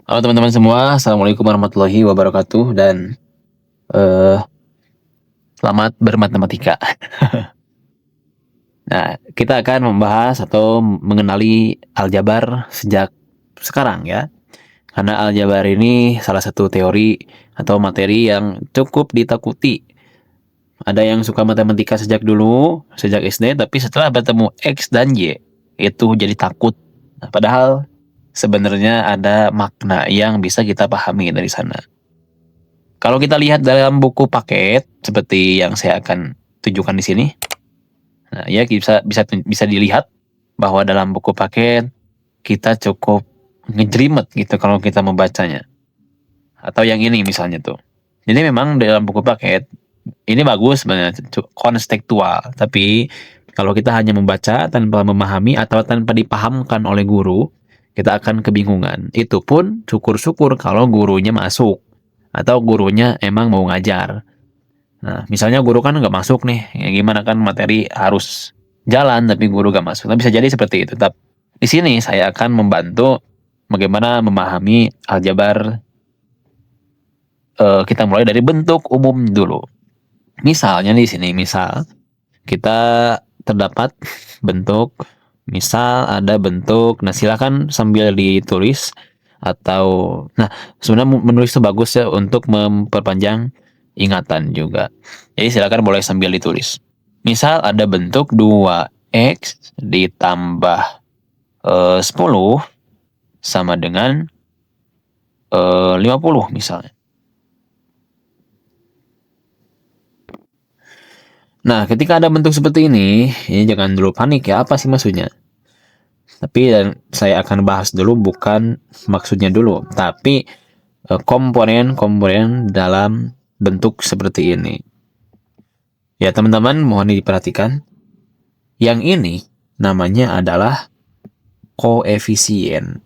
Halo teman-teman semua, Assalamualaikum warahmatullahi wabarakatuh dan eh, selamat bermatematika. Nah, kita akan membahas atau mengenali aljabar sejak sekarang ya. Karena aljabar ini salah satu teori atau materi yang cukup ditakuti. Ada yang suka matematika sejak dulu, sejak SD, tapi setelah bertemu X dan Y, itu jadi takut. Nah, padahal sebenarnya ada makna yang bisa kita pahami dari sana. Kalau kita lihat dalam buku paket seperti yang saya akan tunjukkan di sini, nah ya bisa dilihat bahwa dalam buku paket kita cukup ngejelimet gitu kalau kita membacanya. Atau yang ini misalnya tuh. Jadi memang dalam buku paket ini bagus sebenarnya konstekstual, tapi kalau kita hanya membaca tanpa memahami atau tanpa dipahamkan oleh guru, kita akan kebingungan. Itu pun syukur-syukur kalau gurunya masuk atau gurunya emang mau ngajar. Nah, misalnya guru kan nggak masuk nih, ya gimana kan materi harus jalan tapi guru nggak masuk. Nah, bisa jadi seperti itu. Tapi di sini saya akan membantu bagaimana memahami aljabar. Kita mulai dari bentuk umum dulu. Misalnya di sini, misal kita terdapat bentuk, misal ada bentuk. Nah, silakan sambil ditulis atau, nah sebenarnya menulis itu bagus ya untuk memperpanjang ingatan juga. Jadi silakan boleh sambil ditulis. Misal ada bentuk 2x ditambah 10 sama dengan 50 misalnya. Nah, ketika ada bentuk seperti ini jangan dulu panik ya, apa sih maksudnya? Tapi saya akan bahas dulu bukan maksudnya dulu, tapi komponen-komponen dalam bentuk seperti ini. Ya, teman-teman mohon diperhatikan. Yang ini namanya adalah koefisien.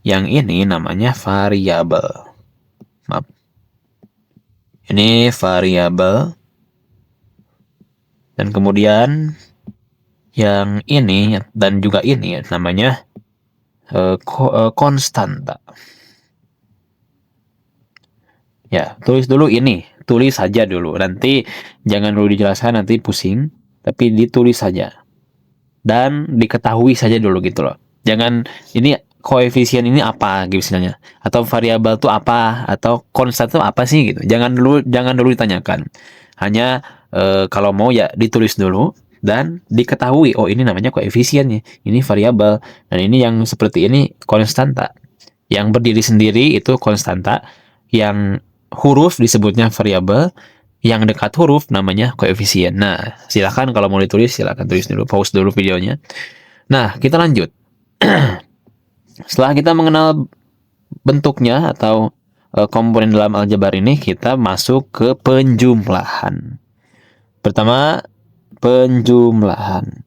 Yang ini namanya variabel. Maaf. Ini variabel. Dan kemudian yang ini dan juga ini namanya konstanta. Ya, tulis dulu ini. Tulis saja dulu. Nanti jangan dulu dijelaskan, nanti pusing. Tapi ditulis saja. Dan diketahui saja dulu gitu loh. Jangan, ini koefisien ini apa gitu misalnya. Atau variabel itu apa. Atau konstan itu apa sih gitu. Jangan dulu ditanyakan. Hanya kalau mau ya ditulis dulu. Dan diketahui, oh ini namanya koefisiennya. Ini variabel. Dan ini yang seperti ini konstanta. Yang berdiri sendiri itu konstanta. Yang huruf disebutnya variabel, yang dekat huruf namanya koefisien. Nah, silakan kalau mau ditulis silakan tulis dulu, pause dulu videonya. Nah, kita lanjut. Setelah kita mengenal bentuknya atau komponen dalam aljabar ini, kita masuk ke penjumlahan. Pertama, penjumlahan.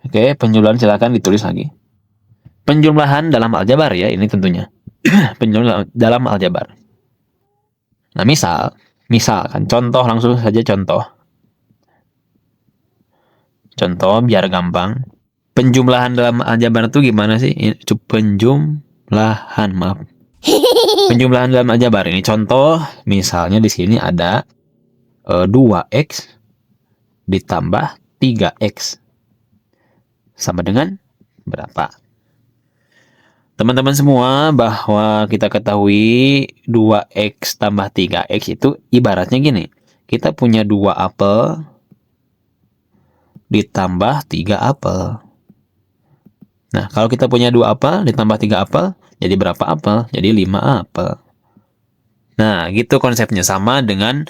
Oke, penjumlahan silakan ditulis lagi. Penjumlahan dalam aljabar ya, ini tentunya. Penjumlahan dalam aljabar. Nah, misalkan contoh, langsung saja contoh. Contoh biar gampang. Penjumlahan dalam aljabar itu gimana sih? Penjumlahan, maaf. Penjumlahan dalam aljabar ini contoh, misalnya di sini ada 2x ditambah 3x sama dengan berapa? Teman-teman semua, bahwa kita ketahui 2x tambah 3x itu ibaratnya gini. Kita punya 2 apel ditambah 3 apel. Nah, kalau kita punya 2 apel ditambah 3 apel, jadi berapa apel? Jadi 5 apel. Nah, gitu konsepnya, sama dengan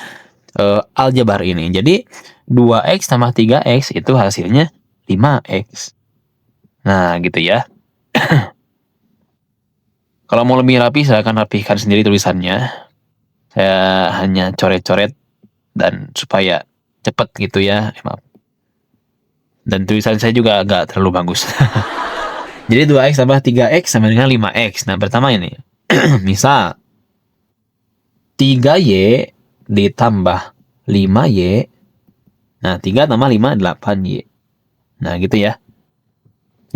aljabar ini. Jadi 2x tambah 3x itu hasilnya 5x. Nah, gitu ya. Kalau mau lebih rapi, silahkan rapihkan sendiri tulisannya. Saya hanya coret-coret dan supaya cepat gitu ya. Maaf. Dan tulisan saya juga agak terlalu bagus. Jadi 2x tambah 3x sama dengan 5x. Nah, pertama ini. Misal 3y ditambah 5y. Nah, 3 tambah 5, 8y. Nah, gitu ya.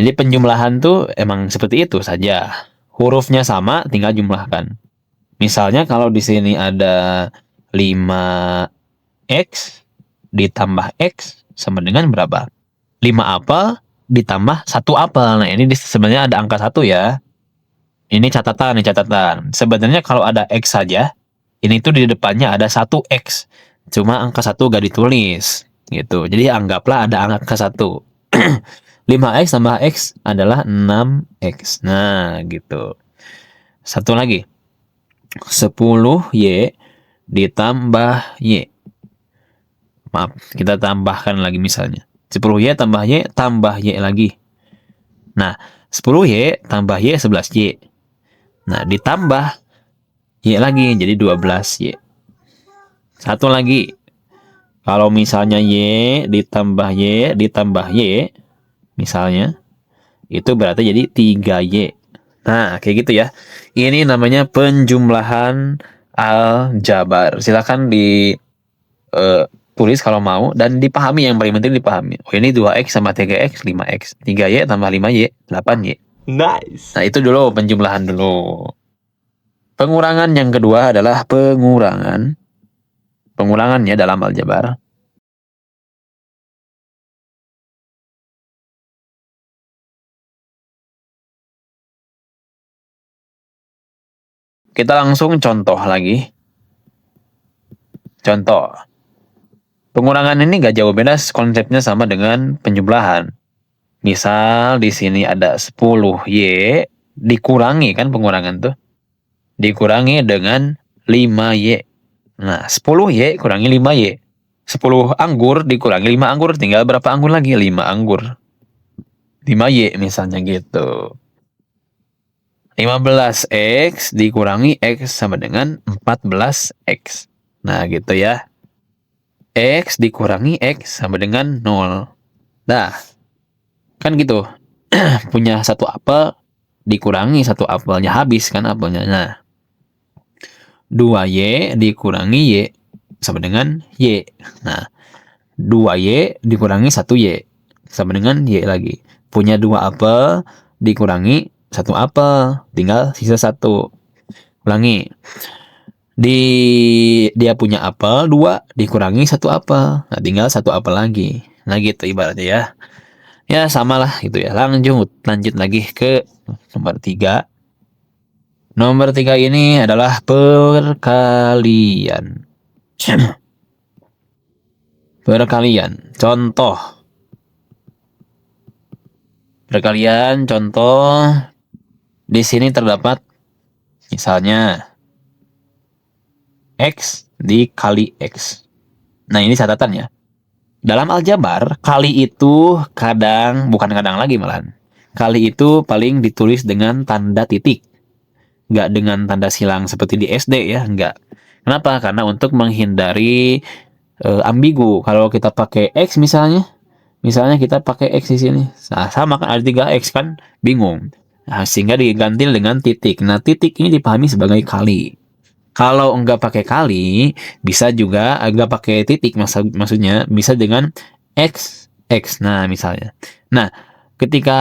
Jadi penjumlahan tuh emang seperti itu saja. Hurufnya sama, tinggal jumlahkan. Misalnya kalau di sini ada 5x ditambah x sama dengan berapa? 5 apel ditambah 1 apel. Nah, ini sebenarnya ada angka 1 ya. Ini catatan, ini catatan. Sebenarnya kalau ada x saja, ini tuh di depannya ada 1x. Cuma angka 1 gak ditulis gitu. Jadi anggaplah ada angka 1. 5x tambah x adalah 6x. Nah, gitu. Satu lagi. 10y ditambah y. Maaf, kita tambahkan lagi misalnya. 10y tambah y lagi. Nah, 10y tambah y 11y. Nah, ditambah y lagi jadi 12y. Satu lagi. Kalau misalnya y ditambah y misalnya itu berarti jadi 3y. Nah, kayak gitu ya. Ini namanya penjumlahan aljabar. Silakan tulis kalau mau dan dipahami, yang paling penting dipahami. Oh, ini 2x sama 3x 5x. 3y tambah 5y 8y. Nice. Nah, itu dulu penjumlahan dulu. Pengurangan yang kedua adalah pengurangan. Pengurangannya dalam aljabar. Kita langsung contoh lagi. Contoh. Pengurangan ini gak jauh beda, konsepnya sama dengan penjumlahan. Misal di sini ada 10y dikurangi, kan pengurangan tuh. Dikurangi dengan 5y. Nah, 10y kurangi 5y. 10 anggur dikurangi 5 anggur, tinggal berapa anggur lagi? 5 anggur. 5y misalnya gitu. 15x dikurangi x sama dengan 14x. Nah, gitu ya. X dikurangi x sama dengan 0. Nah, kan gitu. Punya 1 apel dikurangi 1 apelnya, habis kan apelnya. Nah, 2y dikurangi y sama dengan y. Nah, 2y dikurangi 1y sama dengan y lagi. Punya 2 apel dikurangi 1 apel, tinggal sisa 1. Ulangi. Dia punya apel 2 dikurangi 1 apel. Nah, tinggal 1 apel lagi. Nah, gitu ibaratnya ya. Ya, samalah gitu ya. Lanjut lagi ke nomor 3. Nomor 3 ini adalah perkalian. Perkalian. Contoh. Perkalian contoh. Di sini terdapat misalnya x dikali x. Nah, ini catatan ya. Dalam aljabar, kali itu bukan kadang lagi malahan. Kali itu paling ditulis dengan tanda titik. Nggak dengan tanda silang seperti di SD ya, nggak. Kenapa? Karena untuk menghindari ambigu. Kalau kita pakai x misalnya kita pakai x di sini. Nah, sama kan ada 3x kan, bingung. Nah, sehingga diganti dengan titik. Nah, titik ini dipahami sebagai kali. Kalau enggak pakai kali, bisa juga enggak pakai titik, maksudnya bisa dengan x. Nah, misalnya. Nah, ketika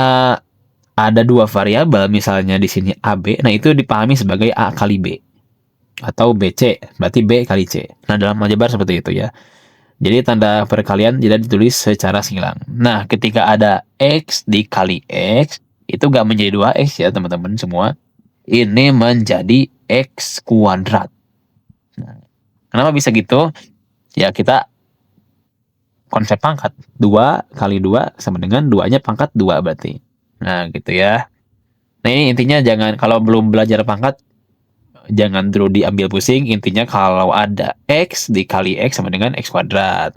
ada 2 variabel, misalnya di sini AB, nah itu dipahami sebagai A kali B. Atau BC, berarti B kali C. Nah, dalam aljabar seperti itu ya. Jadi tanda perkalian tidak ditulis secara silang. Nah, ketika ada x dikali x, itu enggak menjadi 2x ya teman-teman semua. Ini menjadi x kuadrat. Nah, kenapa bisa gitu? Ya, kita konsep pangkat. 2 kali 2 sama dengan 2-nya pangkat 2 berarti. Nah, gitu ya. Nah, ini intinya jangan, kalau belum belajar pangkat, jangan dulu diambil pusing. Intinya kalau ada x dikali x sama dengan x kuadrat.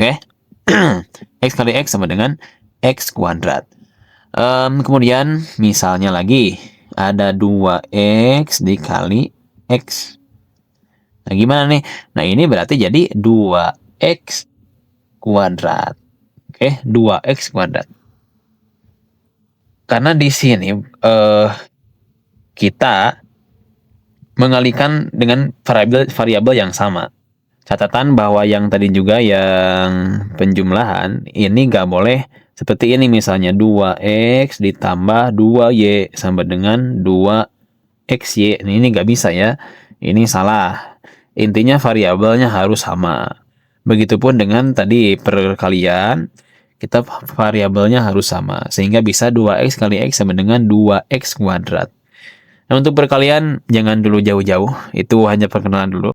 Oke? X kali x sama dengan x kuadrat. Kemudian misalnya lagi ada 2x dikali x. Nah, gimana nih? Nah, ini berarti jadi 2x kuadrat. Oke, 2x kuadrat. Karena di sini kita mengalihkan dengan variabel yang sama. Catatan bahwa yang tadi juga yang penjumlahan ini nggak boleh seperti ini, misalnya 2x ditambah 2y sama dengan 2xy. Ini nggak bisa ya. Ini salah. Intinya variabelnya harus sama. Begitupun dengan tadi perkalian, kita variabelnya harus sama. Sehingga bisa 2x kali x sama dengan 2x kuadrat. Nah, untuk perkalian jangan dulu jauh-jauh. Itu hanya perkenalan dulu.